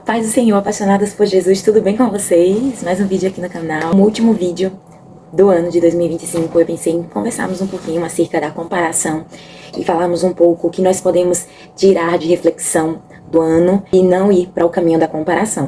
Paz do Senhor, apaixonadas por Jesus, tudo bem com vocês? Mais um vídeo aqui no canal. No último vídeo do ano de 2025, eu pensei em conversarmos um pouquinho acerca da comparação e falarmos um pouco o que nós podemos tirar de reflexão do ano e não ir para o caminho da comparação.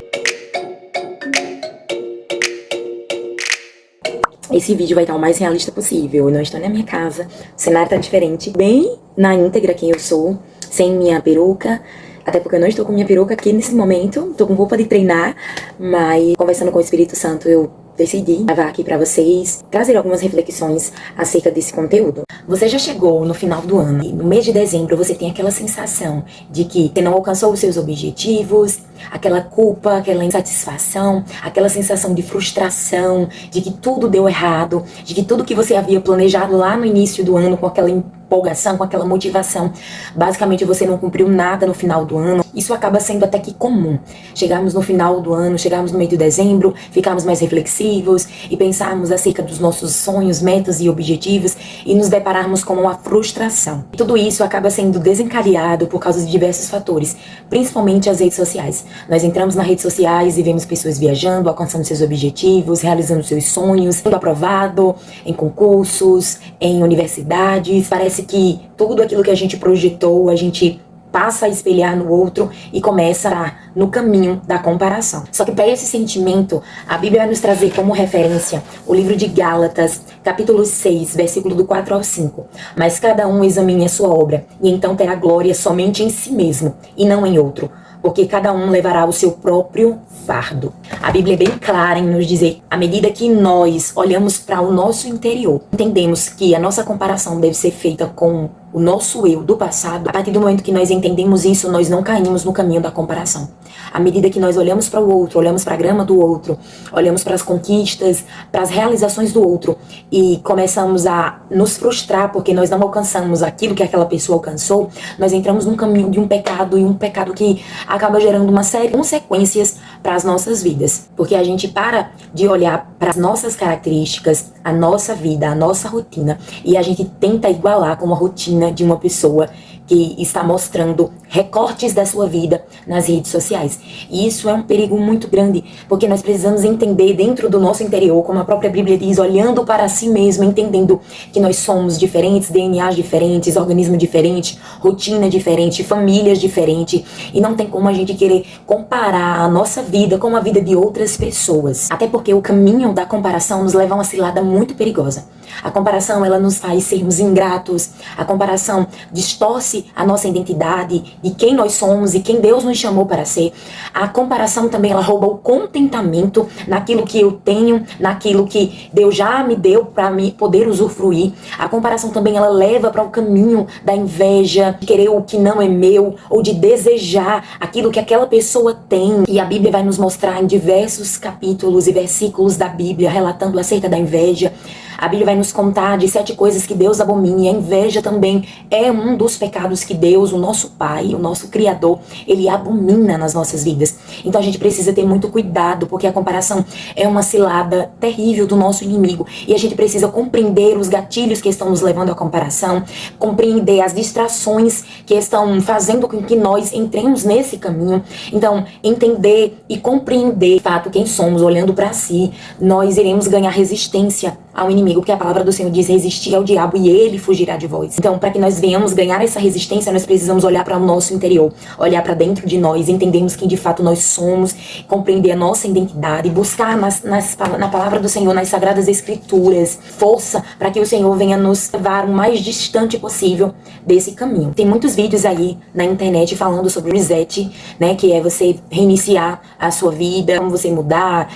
Esse vídeo vai estar o mais realista possível. Eu não estou na minha casa, o cenário está diferente, bem na íntegra quem eu sou, sem minha peruca. Até porque eu não estou com minha peruca aqui nesse momento, estou com roupa de treinar, mas conversando com o Espírito Santo eu decidi gravar aqui pra vocês, trazer algumas reflexões acerca desse conteúdo. Você já chegou no final do ano e no mês de dezembro você tem aquela sensação de que você não alcançou os seus objetivos, aquela culpa, aquela insatisfação, aquela sensação de frustração, de que tudo deu errado, de que tudo que você havia planejado lá no início do ano com aquela empolgação, com aquela motivação, basicamente você não cumpriu nada no final do ano. Isso acaba sendo até que comum. Chegarmos no final do ano, chegarmos no meio de dezembro, ficarmos mais reflexivos e pensarmos acerca dos nossos sonhos, metas e objetivos e nos depararmos com uma frustração. E tudo isso acaba sendo desencadeado por causa de diversos fatores, principalmente as redes sociais. Nós entramos nas redes sociais e vemos pessoas viajando, alcançando seus objetivos, realizando seus sonhos, sendo aprovado em concursos, em universidades. Parece que tudo aquilo que a gente projetou, a gente passa a espelhar no outro e começa a no caminho da comparação. Só que para esse sentimento, a Bíblia vai nos trazer como referência o livro de Gálatas, capítulo 6, versículo do 4 ao 5. Mas cada um examine a sua obra, e então terá glória somente em si mesmo, e não em outro, porque cada um levará o seu próprio fardo. A Bíblia é bem clara em nos dizer, à medida que nós olhamos para o nosso interior, entendemos que a nossa comparação deve ser feita com o nosso eu do passado. A partir do momento que nós entendemos isso, nós não caímos no caminho da comparação. À medida que nós olhamos para o outro, olhamos para a grama do outro, olhamos para as conquistas, para as realizações do outro e começamos a nos frustrar porque nós não alcançamos aquilo que aquela pessoa alcançou, nós entramos num caminho de um pecado, e um pecado que acaba gerando uma série de consequências para as nossas vidas. Porque a gente para de olhar para as nossas características, a nossa vida, a nossa rotina, e a gente tenta igualar com a rotina de uma pessoa que está mostrando recortes da sua vida nas redes sociais. E isso é um perigo muito grande, porque nós precisamos entender dentro do nosso interior, como a própria Bíblia diz, olhando para si mesmo, entendendo que nós somos diferentes, DNAs diferentes, organismo diferente, rotina diferente, famílias diferentes, e não tem como a gente querer comparar a nossa vida com a vida de outras pessoas. Até porque o caminho da comparação nos leva a uma cilada muito perigosa. A comparação, ela nos faz sermos ingratos, a comparação distorce a nossa identidade, de quem nós somos e quem Deus nos chamou para ser. A comparação também, ela rouba o contentamento naquilo que eu tenho, naquilo que Deus já me deu para me poder usufruir. A comparação também, ela leva para o caminho da inveja, de querer o que não é meu, ou de desejar aquilo que aquela pessoa tem. E a Bíblia vai nos mostrar em diversos capítulos e versículos da Bíblia, relatando acerca da inveja. A Bíblia vai nos contar de 7 coisas que Deus abomina, e a inveja também é um dos pecados que Deus, o nosso Pai, o nosso Criador, Ele abomina nas nossas vidas. Então a gente precisa ter muito cuidado, porque a comparação é uma cilada terrível do nosso inimigo, e a gente precisa compreender os gatilhos que estão nos levando à comparação, compreender as distrações que estão fazendo com que nós entremos nesse caminho. Então, entender e compreender de fato quem somos, olhando para si, nós iremos ganhar resistência ao inimigo, porque a palavra do Senhor diz: resistir ao diabo e ele fugirá de vós. Então, para que nós venhamos ganhar essa resistência, nós precisamos olhar para o nosso interior, olhar para dentro de nós, entendermos quem de fato nós somos, compreender a nossa identidade, buscar na palavra do Senhor, nas sagradas escrituras, força para que o Senhor venha nos levar o mais distante possível desse caminho. Tem muitos vídeos aí na internet falando sobre o reset, né, que é você reiniciar a sua vida, como você mudar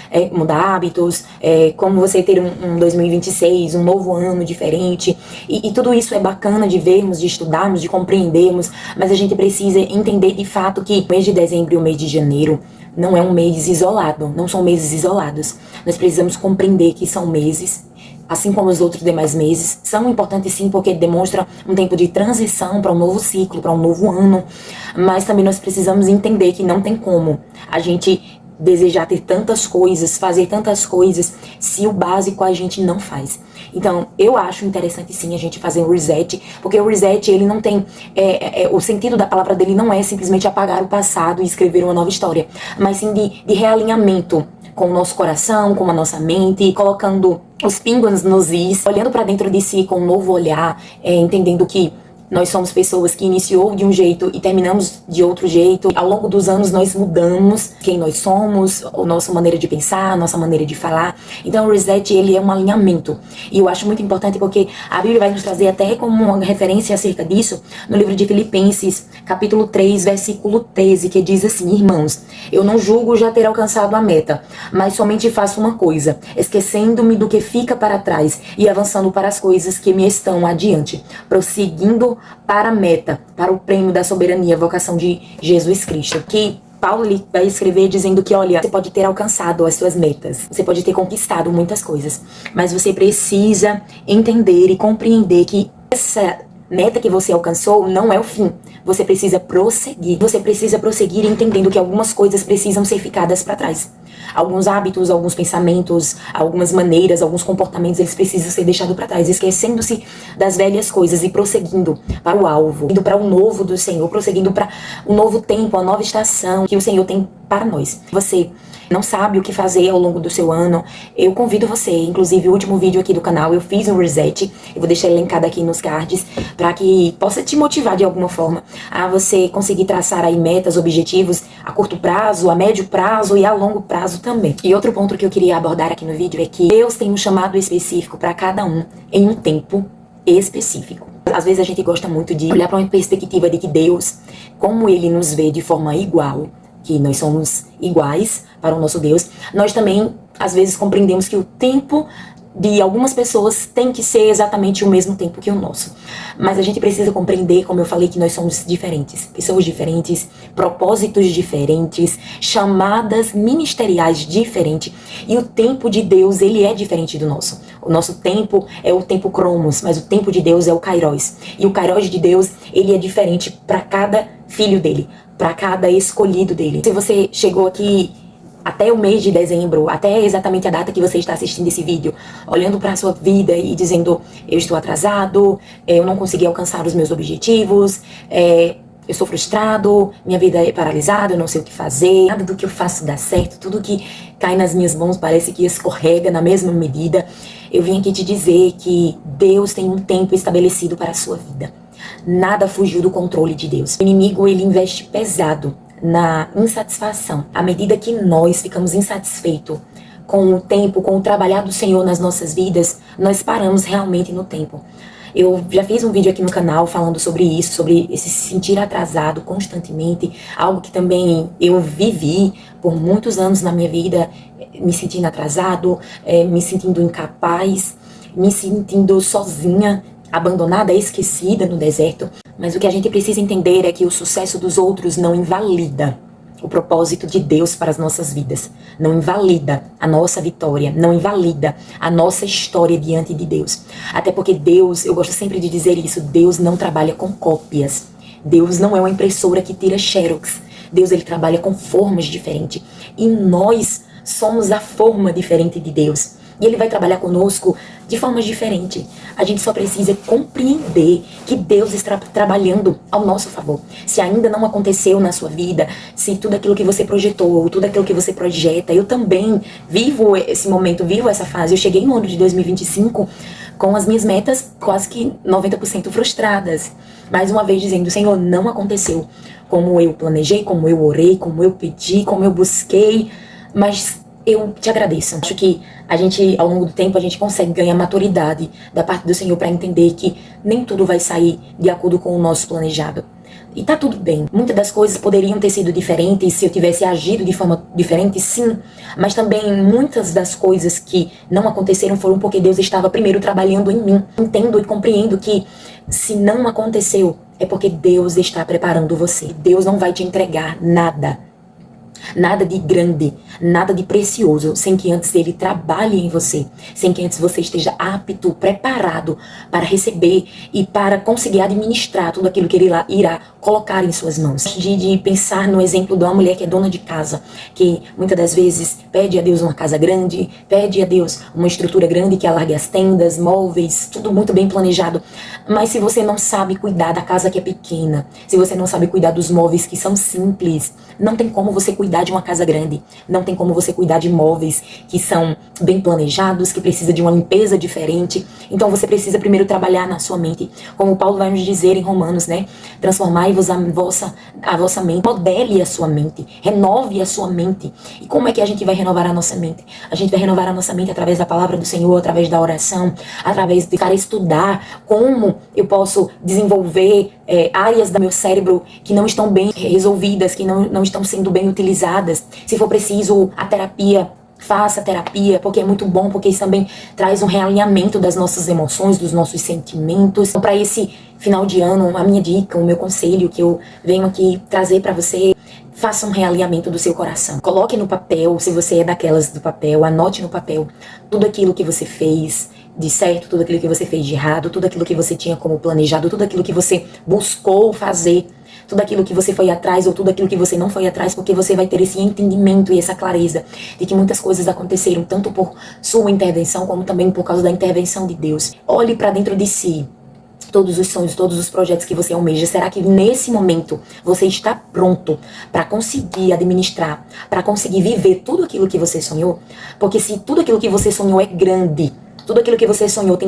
hábitos, como você ter um 2026, um novo ano diferente, e tudo isso é bacana de vermos, de estudarmos, de compreendermos, mas a gente precisa entender de fato que o mês de dezembro e o mês de janeiro não é um mês isolado, não são meses isolados. Nós precisamos compreender que são meses, assim como os outros demais meses, são importantes sim, porque demonstra um tempo de transição para um novo ciclo, para um novo ano, mas também nós precisamos entender que não tem como a gente desejar ter tantas coisas, fazer tantas coisas, se o básico a gente não faz. Então, eu acho interessante sim a gente fazer um reset, porque o reset, ele não tem, o sentido da palavra dele não é simplesmente apagar o passado e escrever uma nova história, mas sim de realinhamento com o nosso coração, com a nossa mente, colocando os pingos nos is, olhando para dentro de si com um novo olhar, entendendo que nós somos pessoas que iniciou de um jeito e terminamos de outro jeito. Ao longo dos anos nós mudamos quem nós somos, a nossa maneira de pensar, a nossa maneira de falar. Então o reset, ele é um alinhamento. E eu acho muito importante porque a Bíblia vai nos trazer até como uma referência acerca disso no livro de Filipenses, capítulo 3, versículo 13, que diz assim: irmãos, eu não julgo já ter alcançado a meta, mas somente faço uma coisa, esquecendo-me do que fica para trás e avançando para as coisas que me estão adiante, prosseguindo para a meta, para o prêmio da soberania, vocação de Jesus Cristo. Que Paulo ele vai escrever dizendo que, olha, você pode ter alcançado as suas metas, você pode ter conquistado muitas coisas, mas você precisa entender e compreender que essa meta que você alcançou não é o fim. Você precisa prosseguir. Você precisa prosseguir entendendo que algumas coisas precisam ser ficadas para trás. Alguns hábitos, alguns pensamentos, algumas maneiras, alguns comportamentos, eles precisam ser deixados para trás, esquecendo-se das velhas coisas e prosseguindo para o alvo, indo para o novo do Senhor, prosseguindo para um novo tempo, uma nova estação que o Senhor tem para nós. Você não sabe o que fazer ao longo do seu ano, eu convido você, inclusive o último vídeo aqui do canal, eu fiz um reset, eu vou deixar ele linkado aqui nos cards, para que possa te motivar de alguma forma a você conseguir traçar aí metas, objetivos a curto prazo, a médio prazo e a longo prazo também. E outro ponto que eu queria abordar aqui no vídeo é que Deus tem um chamado específico para cada um em um tempo específico. Às vezes a gente gosta muito de olhar para uma perspectiva de que Deus, como Ele nos vê de forma igual, que nós somos iguais para o nosso Deus, nós também, às vezes, compreendemos que o tempo de algumas pessoas tem que ser exatamente o mesmo tempo que o nosso. Mas a gente precisa compreender, como eu falei, que nós somos diferentes. Pessoas diferentes, propósitos diferentes, chamadas ministeriais diferentes. E o tempo de Deus, ele é diferente do nosso. O nosso tempo é o tempo Cromos, mas o tempo de Deus é o Kairos. E o Kairos de Deus, ele é diferente para cada filho dele, para cada escolhido dele. Se você chegou aqui até o mês de dezembro, até exatamente a data que você está assistindo esse vídeo, olhando para a sua vida e dizendo: eu estou atrasado, eu não consegui alcançar os meus objetivos, eu sou frustrado, minha vida é paralisada, eu não sei o que fazer, nada do que eu faço dá certo, tudo que cai nas minhas mãos parece que escorrega na mesma medida. Eu vim aqui te dizer que Deus tem um tempo estabelecido para a sua vida. Nada fugiu do controle de Deus. O inimigo, ele investe pesado na insatisfação. À medida que nós ficamos insatisfeitos com o tempo, com o trabalhar do Senhor nas nossas vidas, nós paramos realmente no tempo. Eu já fiz um vídeo aqui no canal falando sobre isso, sobre esse se sentir atrasado constantemente, algo que também eu vivi por muitos anos na minha vida, me sentindo atrasado, me sentindo incapaz, me sentindo sozinha, abandonada, esquecida no deserto. Mas o que a gente precisa entender é que o sucesso dos outros não invalida o propósito de Deus para as nossas vidas. Não invalida a nossa vitória, não invalida a nossa história diante de Deus. Até porque Deus, eu gosto sempre de dizer isso, Deus não trabalha com cópias. Deus não é uma impressora que tira xerox. Deus, ele trabalha com formas diferentes. E nós somos a forma diferente de Deus. E ele vai trabalhar conosco de formas diferentes. A gente só precisa compreender que Deus está trabalhando ao nosso favor. Se ainda não aconteceu na sua vida, se tudo aquilo que você projetou, tudo aquilo que você projeta, eu também vivo esse momento, vivo essa fase. Eu cheguei no ano de 2025 com as minhas metas quase que 90% frustradas. Mais uma vez dizendo: Senhor, não aconteceu como eu planejei, como eu orei, como eu pedi, como eu busquei, mas eu te agradeço. Acho que a gente, ao longo do tempo, a gente consegue ganhar maturidade da parte do Senhor para entender que nem tudo vai sair de acordo com o nosso planejado. E tá tudo bem. Muitas das coisas poderiam ter sido diferentes se eu tivesse agido de forma diferente, sim. Mas também muitas das coisas que não aconteceram foram porque Deus estava primeiro trabalhando em mim. Entendo e compreendo que se não aconteceu, é porque Deus está preparando você. Deus não vai te entregar nada nada de grande, nada de precioso, sem que antes ele trabalhe em você, sem que antes você esteja apto, preparado para receber e para conseguir administrar tudo aquilo que ele irá colocar em suas mãos. De pensar no exemplo de uma mulher que é dona de casa, que muitas das vezes pede a Deus uma casa grande, pede a Deus uma estrutura grande que alargue as tendas, móveis, tudo muito bem planejado. Mas se você não sabe cuidar da casa que é pequena, se você não sabe cuidar dos móveis que são simples, não tem como você cuidar de uma casa grande, não tem como você cuidar de móveis que são bem planejados, que precisa de uma limpeza diferente. Então você precisa primeiro trabalhar na sua mente, como Paulo vai nos dizer em Romanos, né? Transformai-vos a vossa mente, modele a sua mente, renove a sua mente. E como é que a gente vai renovar a nossa mente? A gente vai renovar a nossa mente através da palavra do Senhor, através da oração, através de estudar como eu posso desenvolver áreas do meu cérebro que não estão bem resolvidas, que não estão sendo bem utilizadas. Se for preciso, a terapia, faça terapia, porque é muito bom, porque isso também traz um realinhamento das nossas emoções, dos nossos sentimentos. Então, para esse final de ano, a minha dica, o meu conselho que eu venho aqui trazer para você: faça um realinhamento do seu coração. Coloque no papel, se você é daquelas do papel, anote no papel tudo aquilo que você fez de certo, tudo aquilo que você fez de errado, tudo aquilo que você tinha como planejado, tudo aquilo que você buscou fazer, tudo aquilo que você foi atrás ou tudo aquilo que você não foi atrás, porque você vai ter esse entendimento e essa clareza de que muitas coisas aconteceram tanto por sua intervenção como também por causa da intervenção de Deus. Olhe para dentro de si. Todos os sonhos, todos os projetos que você almeja, será que nesse momento você está pronto para conseguir administrar, para conseguir viver tudo aquilo que você sonhou? Porque se tudo aquilo que você sonhou é grande, tudo aquilo que você sonhou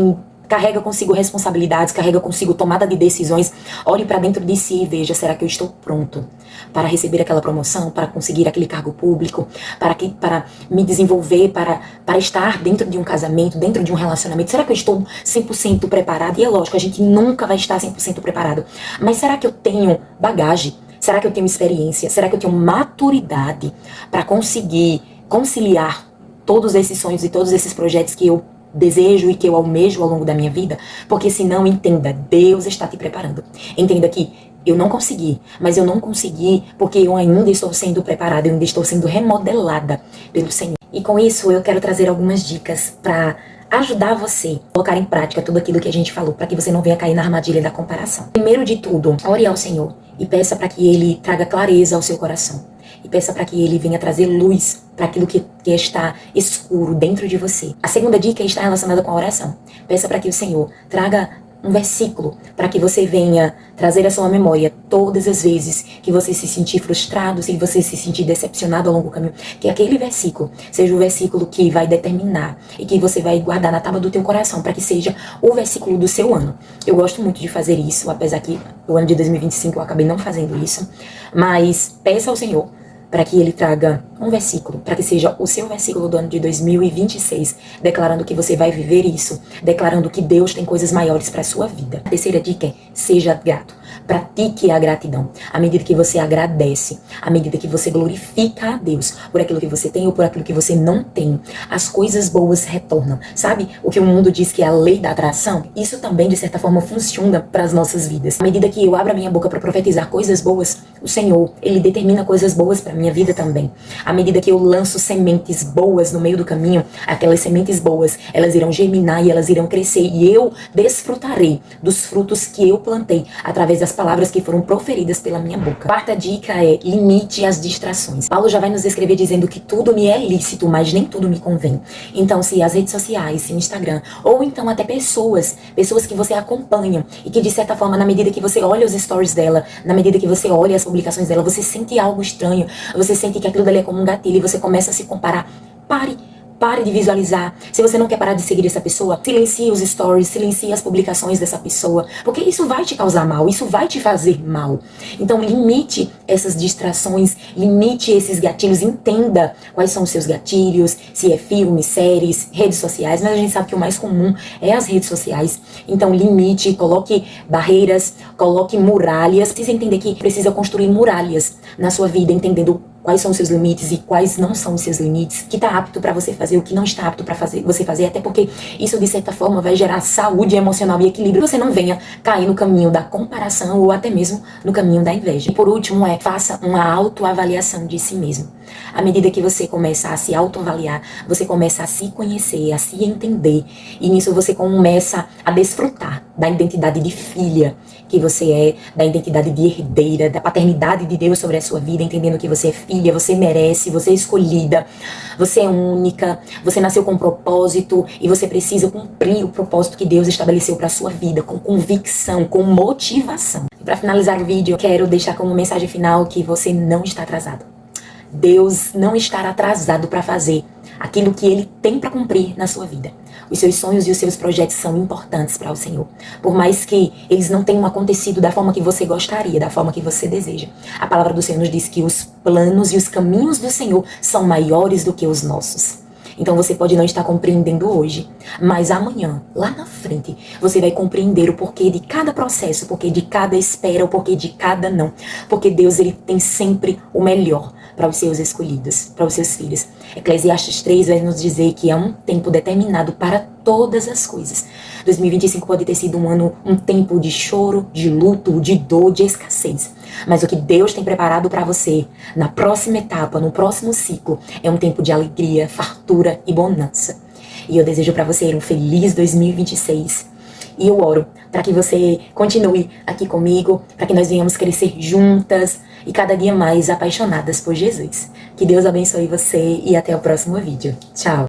carrega consigo responsabilidades, carrega consigo tomada de decisões, olhe para dentro de si e veja: será que eu estou pronto para receber aquela promoção, para conseguir aquele cargo público, para me desenvolver, para estar dentro de um casamento, dentro de um relacionamento? Será que eu estou 100% preparado? E é lógico, a gente nunca vai estar 100% preparado, mas será que eu tenho bagagem? Será que eu tenho experiência? Será que eu tenho maturidade para conseguir conciliar todos esses sonhos e todos esses projetos que eu desejo e que eu almejo ao longo da minha vida? Porque senão, entenda, Deus está te preparando. Entenda que eu não consegui, mas eu não consegui porque eu ainda estou sendo preparada, eu ainda estou sendo remodelada pelo Senhor. E com isso eu quero trazer algumas dicas para ajudar você a colocar em prática tudo aquilo que a gente falou, para que você não venha cair na armadilha da comparação. Primeiro de tudo, ore ao Senhor e peça para que Ele traga clareza ao seu coração. E peça para que Ele venha trazer luz para aquilo que está escuro dentro de você. A segunda dica está relacionada com a oração. Peça para que o Senhor traga um versículo para que você venha trazer à sua memória todas as vezes que você se sentir frustrado, se você se sentir decepcionado ao longo do caminho, que aquele versículo seja o versículo que vai determinar e que você vai guardar na tábua do teu coração, para que seja o versículo do seu ano. Eu gosto muito de fazer isso, apesar que o ano de 2025 eu acabei não fazendo isso, mas peça ao Senhor para que Ele traga um versículo, para que seja o seu versículo do ano de 2026, declarando que você vai viver isso, declarando que Deus tem coisas maiores para a sua vida. A terceira dica é: seja grato. Pratique a gratidão. À medida que você agradece, à medida que você glorifica a Deus por aquilo que você tem ou por aquilo que você não tem, as coisas boas retornam. Sabe o que o mundo diz que é a lei da atração? Isso também, de certa forma, funciona para as nossas vidas. À medida que eu abro a minha boca para profetizar coisas boas, o Senhor, Ele determina coisas boas para a minha vida também. À medida que eu lanço sementes boas no meio do caminho, aquelas sementes boas, elas irão germinar e elas irão crescer, e eu desfrutarei dos frutos que eu plantei através das palavras que foram proferidas pela minha boca. Quarta dica é: limite as distrações. Paulo já vai nos escrever dizendo que tudo me é lícito, mas nem tudo me convém. Então, se as redes sociais, se o Instagram, ou então até pessoas que você acompanha e que de certa forma, na medida que você olha os stories dela, na medida que você olha as publicações dela, você sente algo estranho, você sente que aquilo dali é como um gatilho e você começa a se comparar. Pare de visualizar. Se você não quer parar de seguir essa pessoa, silencie os stories, silencie as publicações dessa pessoa, porque isso vai te causar mal, isso vai te fazer mal. Então limite essas distrações, limite esses gatilhos, entenda quais são os seus gatilhos, se é filme, séries, redes sociais, mas a gente sabe que o mais comum é as redes sociais. Então limite, coloque barreiras, coloque muralhas. Precisa entender que precisa construir muralhas na sua vida, entendendo quais são os seus limites e quais não são os seus limites, o que está apto para você fazer, o que não está apto para você fazer, até porque isso de certa forma vai gerar saúde emocional e equilíbrio. Você não venha cair no caminho da comparação ou até mesmo no caminho da inveja. E por último faça uma autoavaliação de si mesmo. À medida que você começa a se autoavaliar, você começa a se conhecer, a se entender, e nisso você começa a desfrutar da identidade de filha que você é, da identidade de herdeira, da paternidade de Deus sobre a sua vida, entendendo que você é filha, você merece, você é escolhida, você é única, você nasceu com um propósito e você precisa cumprir o propósito que Deus estabeleceu para a sua vida, com convicção, com motivação. E para finalizar o vídeo, eu quero deixar como mensagem final que você não está atrasado. Deus não estará atrasado para fazer aquilo que Ele tem para cumprir na sua vida. Os seus sonhos e os seus projetos são importantes para o Senhor. Por mais que eles não tenham acontecido da forma que você gostaria, da forma que você deseja. A palavra do Senhor nos diz que os planos e os caminhos do Senhor são maiores do que os nossos. Então você pode não estar compreendendo hoje, mas amanhã, lá na frente, você vai compreender o porquê de cada processo, o porquê de cada espera, o porquê de cada não. Porque Deus, Ele tem sempre o melhor para os seus escolhidos, para os seus filhos. Eclesiastes 3 vai nos dizer que há um tempo determinado para todas as coisas. 2025 pode ter sido um tempo de choro, de luto, de dor, de escassez. Mas o que Deus tem preparado para você na próxima etapa, no próximo ciclo, é um tempo de alegria, fartura e bonança. E eu desejo para você um feliz 2026. E eu oro para que você continue aqui comigo, para que nós venhamos crescer juntas e cada dia mais apaixonadas por Jesus. Que Deus abençoe você e até o próximo vídeo. Tchau!